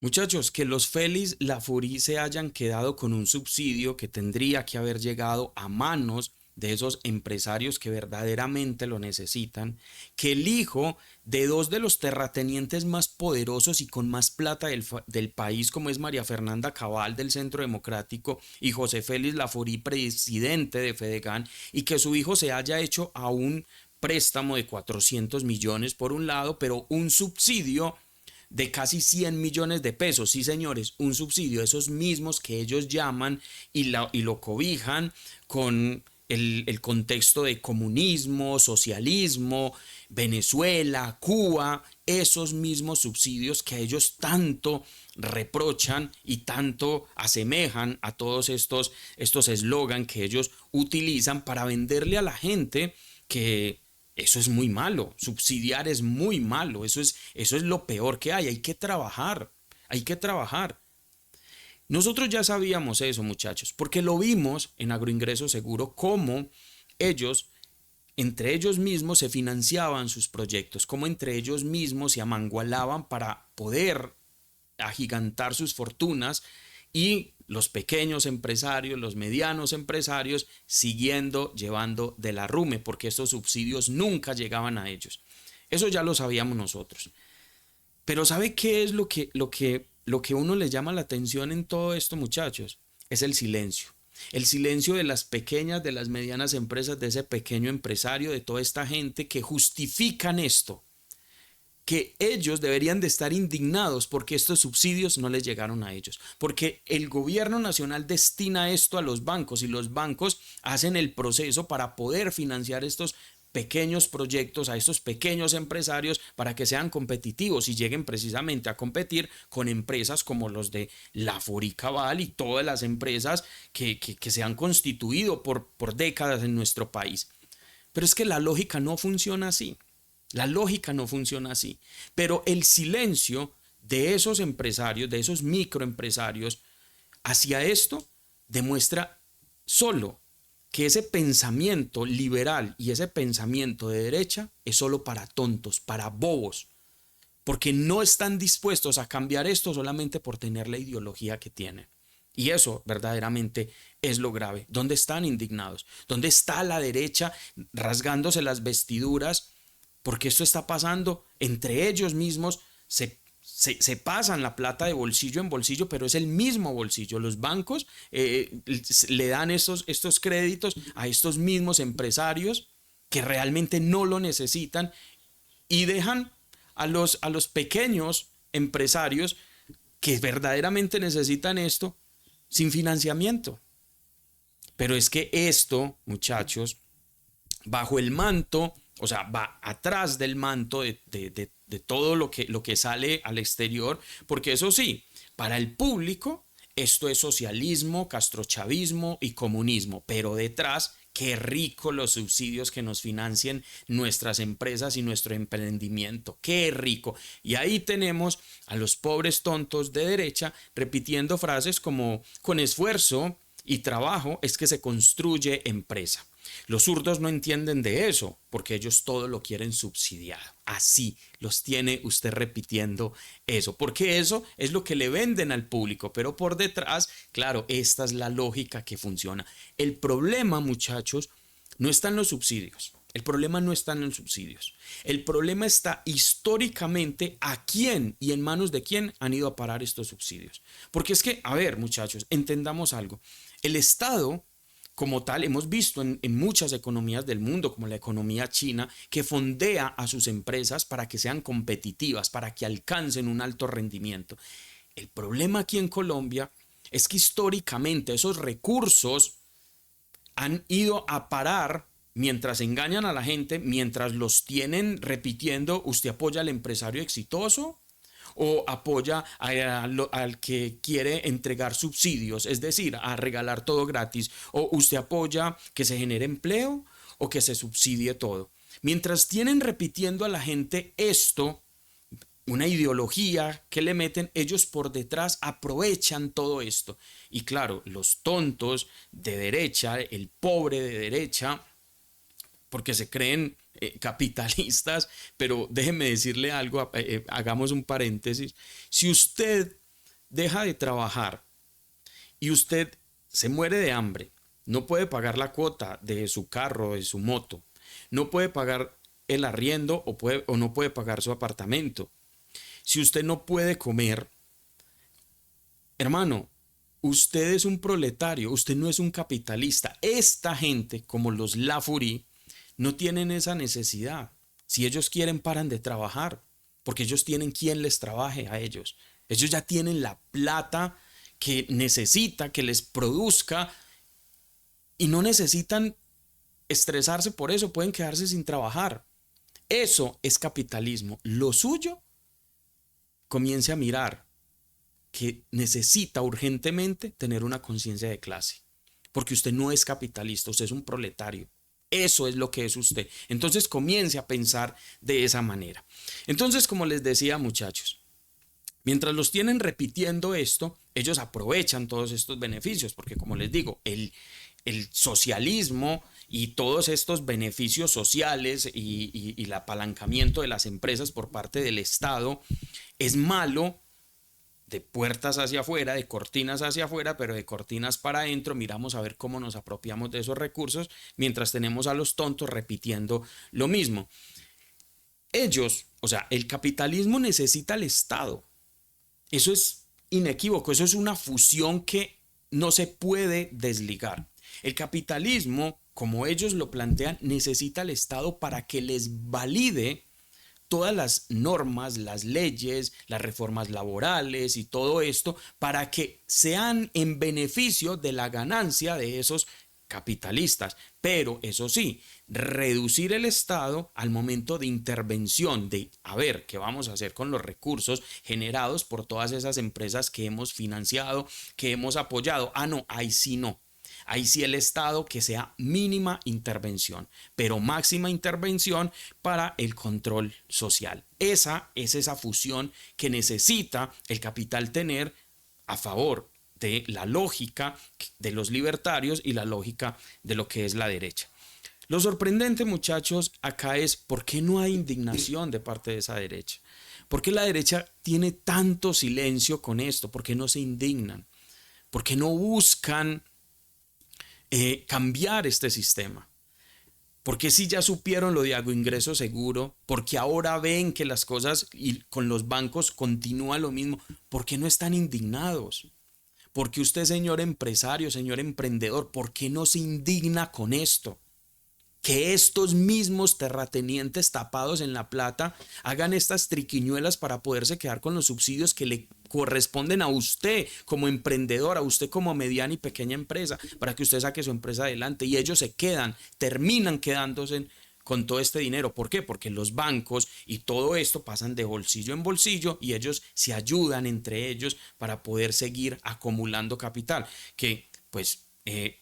Muchachos, que los Félix Laforí se hayan quedado con un subsidio que tendría que haber llegado a manos de esos empresarios que verdaderamente lo necesitan, que el hijo de dos de los terratenientes más poderosos y con más plata del país, como es María Fernanda Cabal del Centro Democrático y José Félix Laforí, presidente de Fedegan, y que su hijo se haya hecho a un préstamo de 400 millones por un lado, pero un subsidio de casi 100 millones de pesos. Sí, señores, un subsidio, esos mismos que ellos llaman y lo cobijan con el contexto de comunismo, socialismo, Venezuela, Cuba, esos mismos subsidios que ellos tanto reprochan y tanto asemejan a todos estos eslogan que ellos utilizan para venderle a la gente que eso es muy malo, subsidiar es muy malo, eso es lo peor que hay que trabajar, hay que trabajar. Nosotros ya sabíamos eso, muchachos, porque lo vimos en Agroingreso Seguro, cómo ellos, entre ellos mismos, se financiaban sus proyectos, cómo entre ellos mismos se amangualaban para poder agigantar sus fortunas y los pequeños empresarios, los medianos empresarios, siguiendo llevando de la rume, porque estos subsidios nunca llegaban a ellos. Eso ya lo sabíamos nosotros. Pero ¿sabe qué es lo que uno le llama la atención en todo esto, muchachos? Es el silencio. El silencio de las pequeñas, de las medianas empresas, de ese pequeño empresario, de toda esta gente que justifican esto, que ellos deberían de estar indignados porque estos subsidios no les llegaron a ellos, porque el gobierno nacional destina esto a los bancos y los bancos hacen el proceso para poder financiar estos pequeños proyectos a estos pequeños empresarios para que sean competitivos y lleguen precisamente a competir con empresas como los de Laforí Cabal y todas las empresas que se han constituido por décadas en nuestro país. Pero es que la lógica no funciona así. La lógica no funciona así. Pero el silencio de esos empresarios, de esos microempresarios, hacia esto demuestra solo que ese pensamiento liberal y ese pensamiento de derecha es solo para tontos, para bobos, porque no están dispuestos a cambiar esto solamente por tener la ideología que tienen. Y eso verdaderamente es lo grave. ¿Dónde están indignados? ¿Dónde está la derecha rasgándose las vestiduras? Porque esto está pasando entre ellos mismos, se pasan la plata de bolsillo en bolsillo, pero es el mismo bolsillo. Los bancos le dan estos créditos a estos mismos empresarios que realmente no lo necesitan y dejan a los pequeños empresarios que verdaderamente necesitan esto sin financiamiento. Pero es que esto, muchachos, bajo el manto, o sea, va atrás del manto de todo lo que sale al exterior, porque eso sí, para el público esto es socialismo, castrochavismo y comunismo, pero detrás, qué rico los subsidios que nos financien nuestras empresas y nuestro emprendimiento, qué rico. Y ahí tenemos a los pobres tontos de derecha repitiendo frases como con esfuerzo y trabajo es que se construye empresa. Los zurdos no entienden de eso, porque ellos todo lo quieren subsidiado. Así los tiene usted repitiendo eso, porque eso es lo que le venden al público, pero por detrás, claro, esta es la lógica que funciona. El problema, muchachos, no está en los subsidios. El problema no está en los subsidios. El problema está históricamente a quién y en manos de quién han ido a parar estos subsidios. Porque es que, a ver, muchachos, entendamos algo. El Estado como tal, hemos visto en muchas economías del mundo, como la economía china, que fondea a sus empresas para que sean competitivas, para que alcancen un alto rendimiento. El problema aquí en Colombia es que históricamente esos recursos han ido a parar mientras engañan a la gente, mientras los tienen repitiendo, usted apoya al empresario exitoso o apoya al que quiere entregar subsidios, es decir, a regalar todo gratis, o usted apoya que se genere empleo o que se subsidie todo. Mientras tienen repitiendo a la gente esto, una ideología que le meten, ellos por detrás aprovechan todo esto. Y claro, los tontos de derecha, el pobre de derecha, porque se creen capitalistas, pero déjeme decirle algo, hagamos un paréntesis. Si usted deja de trabajar y usted se muere de hambre, no puede pagar la cuota de su carro, de su moto, no puede pagar el arriendo o no puede pagar su apartamento. Si usted no puede comer, hermano, usted es un proletario, usted no es un capitalista. Esta gente, como los Lafouri, no tienen esa necesidad. Si ellos quieren, paran de trabajar, porque ellos tienen quien les trabaje a ellos. Ellos ya tienen la plata que necesita, que les produzca, y no necesitan estresarse por eso, pueden quedarse sin trabajar. Eso es capitalismo. Lo suyo, comience a mirar que necesita urgentemente tener una conciencia de clase, porque usted no es capitalista, usted es un proletario. Eso es lo que es usted. Entonces comience a pensar de esa manera. Entonces, como les decía, muchachos, mientras los tienen repitiendo esto, ellos aprovechan todos estos beneficios, porque como les digo, el socialismo y todos estos beneficios sociales y el apalancamiento de las empresas por parte del Estado es malo de puertas hacia afuera, de cortinas hacia afuera, pero de cortinas para adentro miramos a ver cómo nos apropiamos de esos recursos mientras tenemos a los tontos repitiendo lo mismo. Ellos, o sea, el capitalismo necesita al Estado. Eso es inequívoco, eso es una fusión que no se puede desligar. El capitalismo, como ellos lo plantean, necesita al Estado para que les valide todas las normas, las leyes, las reformas laborales y todo esto para que sean en beneficio de la ganancia de esos capitalistas. Pero eso sí, reducir el Estado al momento de intervención, de a ver qué vamos a hacer con los recursos generados por todas esas empresas que hemos financiado, que hemos apoyado. Ah, no, ahí sí no. Ahí sí el Estado que sea mínima intervención, pero máxima intervención para el control social. Esa es esa fusión que necesita el capital tener a favor de la lógica de los libertarios y la lógica de lo que es la derecha. Lo sorprendente, muchachos, acá es por qué no hay indignación de parte de esa derecha. ¿Por qué la derecha tiene tanto silencio con esto? ¿Por qué no se indignan? ¿Por qué no buscan cambiar este sistema? Porque si ya supieron lo de agroingreso seguro, porque ahora ven que las cosas y con los bancos continúa lo mismo, ¿por qué no están indignados? Porque usted, señor empresario, señor emprendedor, ¿por qué no se indigna con esto? Que estos mismos terratenientes tapados en la plata hagan estas triquiñuelas para poderse quedar con los subsidios que le corresponden a usted como emprendedor, a usted como mediana y pequeña empresa, para que usted saque su empresa adelante, y ellos se quedan, terminan quedándose con todo este dinero. ¿Por qué? Porque los bancos y todo esto pasan de bolsillo en bolsillo y ellos se ayudan entre ellos para poder seguir acumulando capital, que pues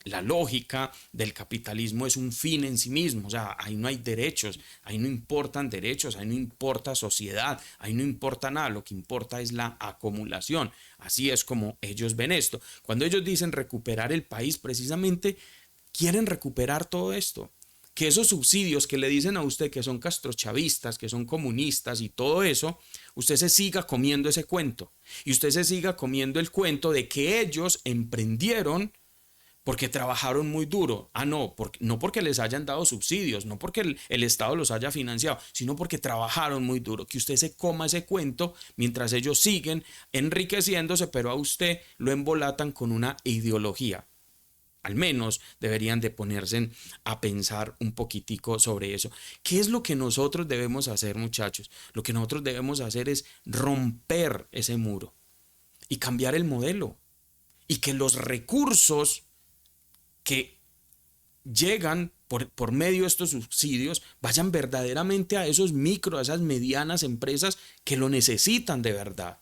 la lógica del capitalismo es un fin en sí mismo. O sea, ahí no hay derechos, ahí no importan derechos, ahí no importa sociedad, ahí no importa nada, lo que importa es la acumulación. Así es como ellos ven esto. Cuando ellos dicen recuperar el país, precisamente quieren recuperar todo esto. Que esos subsidios que le dicen a usted que son castrochavistas, que son comunistas y todo eso, usted se siga comiendo ese cuento. Y usted se siga comiendo el cuento de que ellos emprendieron porque trabajaron muy duro. Ah, no, no porque les hayan dado subsidios, no porque el Estado los haya financiado, sino porque trabajaron muy duro. Que usted se coma ese cuento mientras ellos siguen enriqueciéndose, pero a usted lo embolatan con una ideología. Al menos deberían de ponerse a pensar un poquitico sobre eso. ¿Qué es lo que nosotros debemos hacer, muchachos? Lo que nosotros debemos hacer es romper ese muro y cambiar el modelo. Y que los recursos que llegan por medio de estos subsidios vayan verdaderamente a esos micro, a esas medianas empresas que lo necesitan de verdad.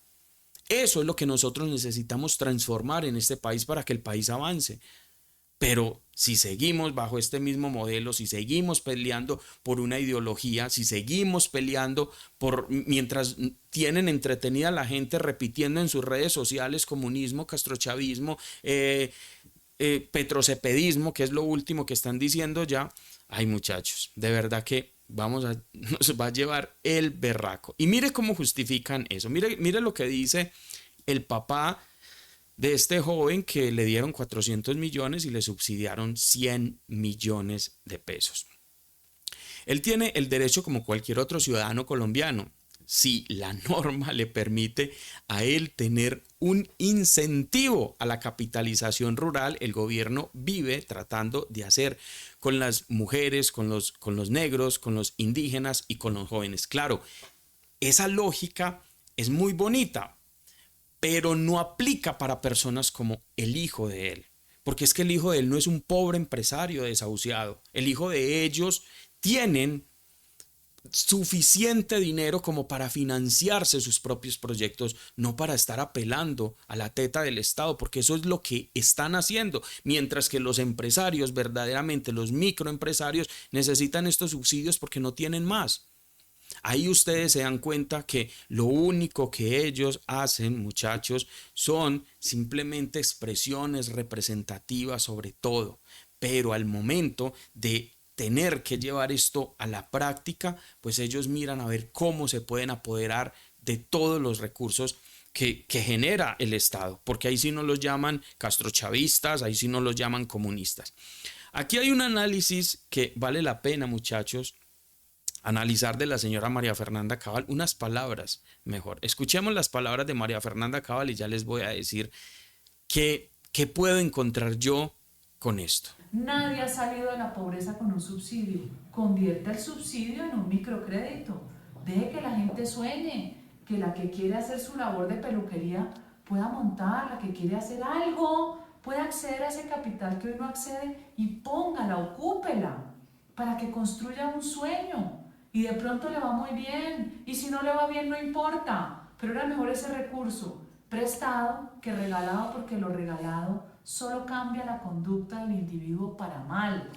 Eso es lo que nosotros necesitamos transformar en este país para que el país avance. Pero si seguimos bajo este mismo modelo, si seguimos peleando por una ideología, si seguimos peleando mientras tienen entretenida a la gente repitiendo en sus redes sociales comunismo, castrochavismo, petrocepedismo, que es lo último que están diciendo ya, ay muchachos, de verdad que nos va a llevar el berraco. Y mire cómo justifican eso, mire lo que dice el papá de este joven que le dieron 400 millones y le subsidiaron 100 millones de pesos. Él tiene el derecho como cualquier otro ciudadano colombiano, si la norma le permite a él tener un incentivo a la capitalización rural. El gobierno vive tratando de hacer con las mujeres, con los negros, con los indígenas y con los jóvenes. Claro, esa lógica es muy bonita, pero no aplica para personas como el hijo de él. Porque es que el hijo de él no es un pobre empresario desahuciado. El hijo de ellos tienen suficiente dinero como para financiarse sus propios proyectos, no para estar apelando a la teta del Estado, porque eso es lo que están haciendo, mientras que los empresarios, verdaderamente los microempresarios, necesitan estos subsidios porque no tienen más. Ahí ustedes se dan cuenta que lo único que ellos hacen, muchachos, son simplemente expresiones representativas sobre todo, pero al momento de tener que llevar esto a la práctica, pues ellos miran a ver cómo se pueden apoderar de todos los recursos que genera el Estado, porque ahí sí no los llaman castrochavistas, ahí sí no los llaman comunistas. Aquí hay un análisis que vale la pena, muchachos, analizar de la señora María Fernanda Cabal, unas palabras mejor. Escuchemos las palabras de María Fernanda Cabal y ya les voy a decir qué puedo encontrar yo con esto. Nadie ha salido de la pobreza con un subsidio. Convierta el subsidio en un microcrédito. Deje que la gente sueñe, que la que quiere hacer su labor de peluquería pueda montar, la que quiere hacer algo, pueda acceder a ese capital que hoy no accede y póngala, ocúpela, para que construya un sueño. Y de pronto le va muy bien, y si no le va bien no importa, pero era mejor ese recurso prestado que regalado, porque lo regalado solo cambia la conducta del individuo para mal.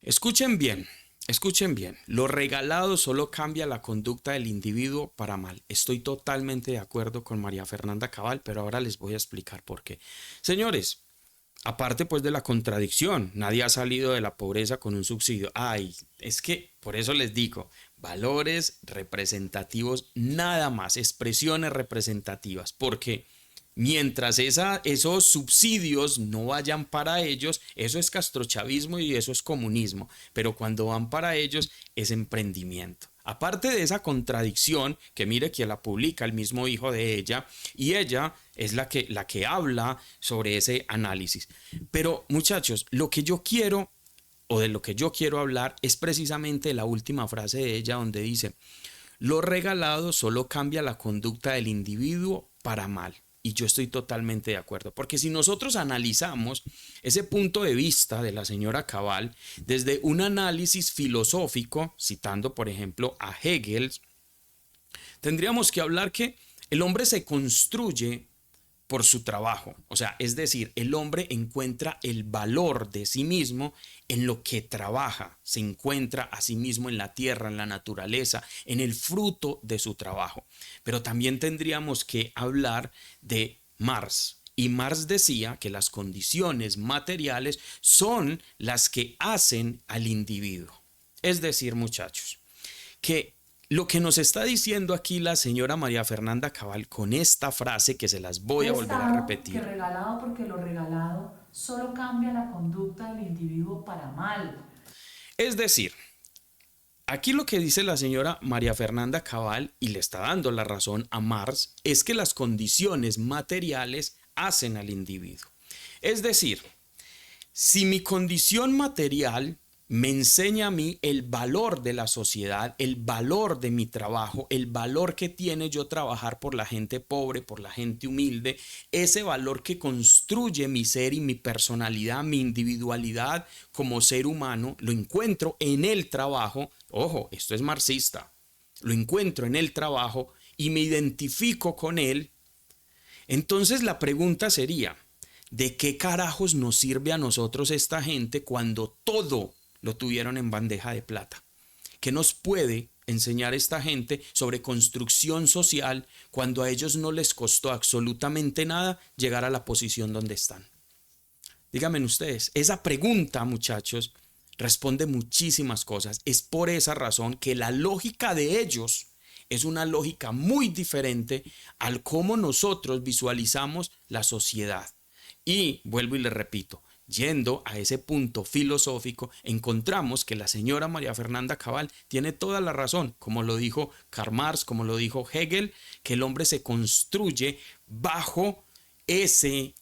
Escuchen bien, escuchen bien. Lo regalado solo cambia la conducta del individuo para mal. Estoy totalmente de acuerdo con María Fernanda Cabal, pero ahora les voy a explicar por qué. Señores, aparte pues de la contradicción, nadie ha salido de la pobreza con un subsidio. Ay, es que por eso les digo, valores representativos nada más, expresiones representativas, porque mientras esos subsidios no vayan para ellos, eso es castrochavismo y eso es comunismo, pero cuando van para ellos es emprendimiento. Aparte de esa contradicción, que mire que la publica el mismo hijo de ella, y ella es la que habla sobre ese análisis. Pero muchachos, lo que yo quiero, o de lo que yo quiero hablar, es precisamente la última frase de ella donde dice, lo regalado solo cambia la conducta del individuo para mal. Y yo estoy totalmente de acuerdo, porque si nosotros analizamos ese punto de vista de la señora Cabal desde un análisis filosófico, citando por ejemplo a Hegel, tendríamos que hablar que el hombre se construye por su trabajo, o sea, es decir, el hombre encuentra el valor de sí mismo en lo que trabaja, se encuentra a sí mismo en la tierra, en la naturaleza, en el fruto de su trabajo. Pero también tendríamos que hablar de Marx. Y Marx decía que las condiciones materiales son las que hacen al individuo. Es decir, muchachos, que lo que nos está diciendo aquí la señora María Fernanda Cabal con esta frase que se las voy a volver a Prestado que repetir. regalado, porque lo regalado solo cambia la conducta del individuo para mal. Es decir, aquí lo que dice la señora María Fernanda Cabal, y le está dando la razón a Marx, es que las condiciones materiales hacen al individuo. Es decir, si mi condición material me enseña a mí el valor de la sociedad, el valor de mi trabajo, el valor que tiene yo trabajar por la gente pobre, por la gente humilde, ese valor que construye mi ser y mi personalidad, mi individualidad como ser humano, lo encuentro en el trabajo. Ojo, esto es marxista. Lo encuentro en el trabajo y me identifico con él. Entonces la pregunta sería, ¿de qué carajos nos sirve a nosotros esta gente cuando todo lo tuvieron en bandeja de plata? ¿Qué nos puede enseñar esta gente sobre construcción social cuando a ellos no les costó absolutamente nada llegar a la posición donde están? Díganme ustedes, esa pregunta, muchachos, responde muchísimas cosas. Es por esa razón que la lógica de ellos es una lógica muy diferente al cómo nosotros visualizamos la sociedad. Y vuelvo y le repito, yendo a ese punto filosófico, encontramos que la señora María Fernanda Cabal tiene toda la razón, como lo dijo Karl Marx, como lo dijo Hegel, que el hombre se construye bajo ese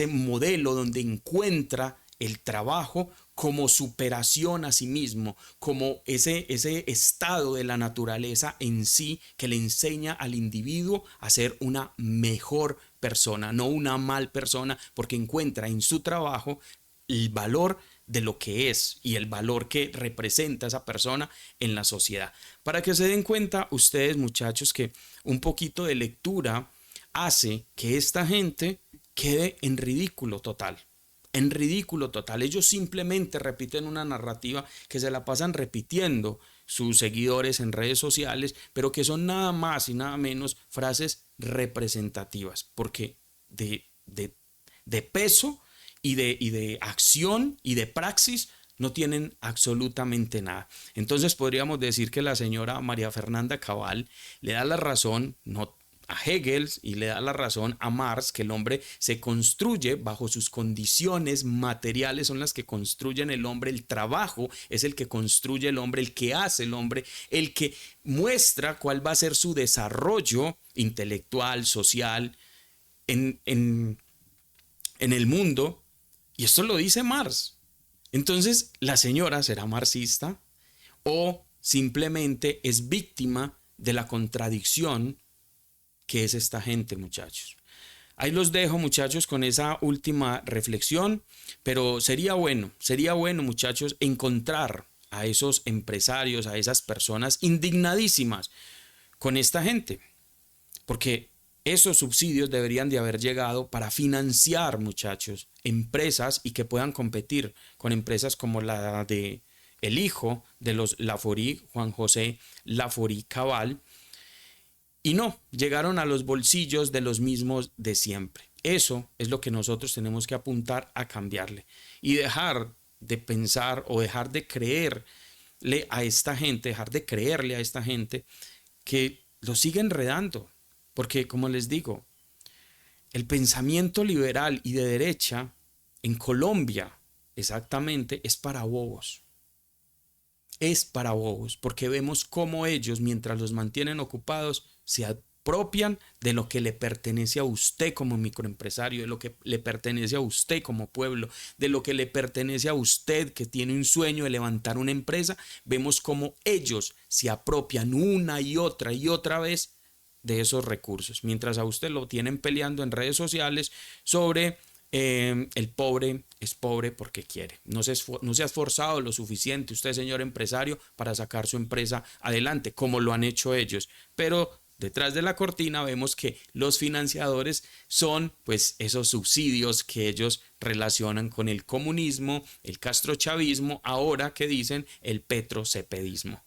modelo donde encuentra el trabajo como superación a sí mismo, como ese estado de la naturaleza en sí que le enseña al individuo a ser una mejor persona, no una mal persona, porque encuentra en su trabajo el valor de lo que es y el valor que representa esa persona en la sociedad. Para que se den cuenta ustedes, muchachos, que un poquito de lectura hace que esta gente quede en ridículo total. En ridículo total. Ellos simplemente repiten una narrativa que se la pasan repitiendo sus seguidores en redes sociales, pero que son nada más y nada menos frases representativas, porque de peso y de acción y de praxis no tienen absolutamente nada. Entonces podríamos decir que la señora María Fernanda Cabal le da la razón, no a Hegel, y le da la razón a Marx, que el hombre se construye bajo sus condiciones materiales, son las que construyen el hombre, el trabajo es el que construye el hombre, el que hace el hombre, el que muestra cuál va a ser su desarrollo intelectual, social, en el mundo, y esto lo dice Marx. Entonces, ¿la señora será marxista o simplemente es víctima de la contradicción que es esta gente, muchachos? Ahí los dejo, muchachos, con esa última reflexión, pero sería bueno, muchachos, encontrar a esos empresarios, a esas personas indignadísimas con esta gente, porque esos subsidios deberían de haber llegado para financiar, muchachos, empresas y que puedan competir con empresas como la de el hijo de los Laforí, Juan José Laforí Cabal, y no, llegaron a los bolsillos de los mismos de siempre. Eso es lo que nosotros tenemos que apuntar a cambiarle y dejar de pensar o dejar de creerle a esta gente, que lo sigue enredando. Porque, como les digo, el pensamiento liberal y de derecha en Colombia exactamente es para bobos. Es para bobos, porque vemos cómo ellos, mientras los mantienen ocupados, se apropian de lo que le pertenece a usted como microempresario, de lo que le pertenece a usted como pueblo, de lo que le pertenece a usted que tiene un sueño de levantar una empresa. Vemos cómo ellos se apropian una y otra vez de esos recursos, mientras a usted lo tienen peleando en redes sociales sobre el pobre es pobre porque quiere. No se ha esforzado lo suficiente usted, señor empresario, para sacar su empresa adelante, como lo han hecho ellos. Pero detrás de la cortina vemos que los financiadores son pues esos subsidios que ellos relacionan con el comunismo, el castrochavismo, ahora que dicen el petrocepedismo.